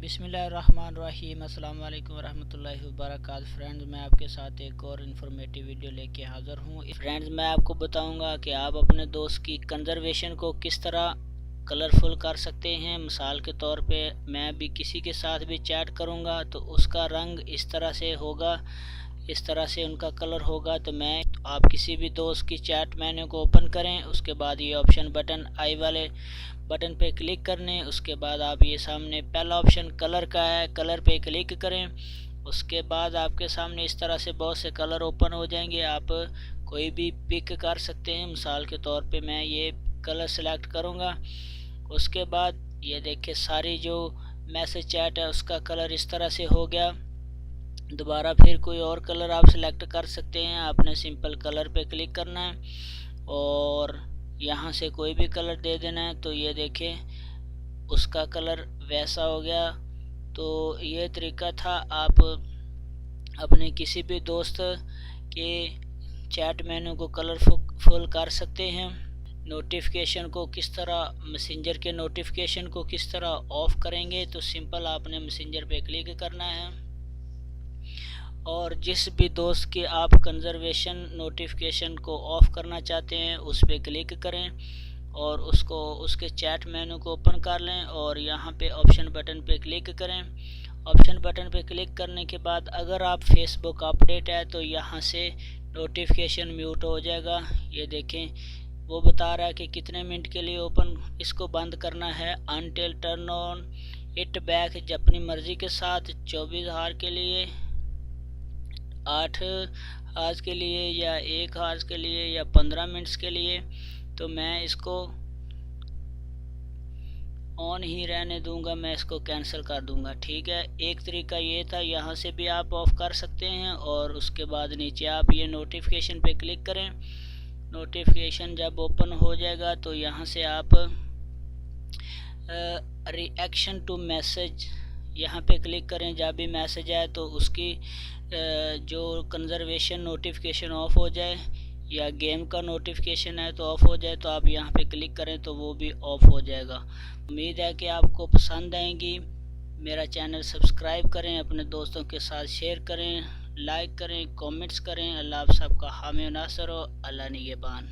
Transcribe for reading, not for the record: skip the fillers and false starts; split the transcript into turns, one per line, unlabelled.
बिस्मिल्लाहिर्रहमानिर्रहीम। अस्सलाम वालेकुम रहमतुल्लाहि व बरकातहू। फ्रेंड्स, मैं आपके साथ एक और इन्फॉर्मेटिव वीडियो लेके हाज़िर हूँ। फ्रेंड्स, मैं आपको बताऊंगा कि आप अपने दोस्त की कंजर्वेशन को किस तरह कलरफुल कर सकते हैं। मिसाल के तौर पे मैं भी किसी के साथ भी चैट करूँगा तो उसका रंग इस तरह से होगा, इस तरह से उनका कलर होगा। तो आप किसी भी दोस्त की चैट मेन्यू को ओपन करें, उसके बाद ये ऑप्शन बटन आई वाले बटन पे क्लिक करने, उसके बाद आप ये सामने पहला ऑप्शन कलर का है, कलर पे क्लिक करें। उसके बाद आपके सामने इस तरह से बहुत से कलर ओपन हो जाएंगे। आप कोई भी पिक कर सकते हैं। मिसाल के तौर पे मैं ये कलर सेलेक्ट करूँगा। उसके बाद ये देखिए सारी जो मैसेज चैट है उसका कलर इस तरह से हो गया। दोबारा फिर कोई और कलर आप सेलेक्ट कर सकते हैं। आपने सिंपल कलर पे क्लिक करना है और यहाँ से कोई भी कलर दे देना है। तो ये देखें उसका कलर वैसा हो गया। तो ये तरीका था, आप अपने किसी भी दोस्त के चैट मेन्यू को कलरफुल कर सकते हैं। नोटिफिकेशन को किस तरह, मैसेंजर के नोटिफिकेशन को किस तरह ऑफ करेंगे, तो सिंपल आपने मैसेंजर पे क्लिक करना है और जिस भी दोस्त के आप कंजर्वेशन नोटिफिकेशन को ऑफ करना चाहते हैं उस पर क्लिक करें और उसको उसके चैट मेनू को ओपन कर लें और यहाँ पे ऑप्शन बटन पे क्लिक करें। ऑप्शन बटन पे क्लिक करने के बाद अगर आप फेसबुक अपडेट है तो यहाँ से नोटिफिकेशन म्यूट हो जाएगा। ये देखें वो बता रहा है कि कितने मिनट के लिए ओपन इसको बंद करना है। Until turn on it back, अपनी मर्जी के साथ 24 आवर के लिए, 8 आवर्स के लिए या 1 आवर्स के लिए या 15 मिनट्स के लिए। तो मैं इसको ऑन ही रहने दूंगा, मैं इसको कैंसिल कर दूंगा। ठीक है, एक तरीका ये था, यहाँ से भी आप ऑफ कर सकते हैं। और उसके बाद नीचे आप ये नोटिफिकेशन पे क्लिक करें। नोटिफिकेशन जब ओपन हो जाएगा तो यहाँ से आप रिएक्शन टू मैसेज यहाँ पे क्लिक करें। जब भी मैसेज आए तो उसकी जो कंजर्वेशन नोटिफिकेशन ऑफ हो जाए या गेम का नोटिफिकेशन है तो ऑफ हो जाए, तो आप यहाँ पे क्लिक करें तो वो भी ऑफ हो जाएगा। उम्मीद है कि आपको पसंद आएंगी। मेरा चैनल सब्सक्राइब करें, अपने दोस्तों के साथ शेयर करें, लाइक करें, कमेंट्स करें। अल्लाह आप सबका हामी नासर हो। अल्लाह निगहबान।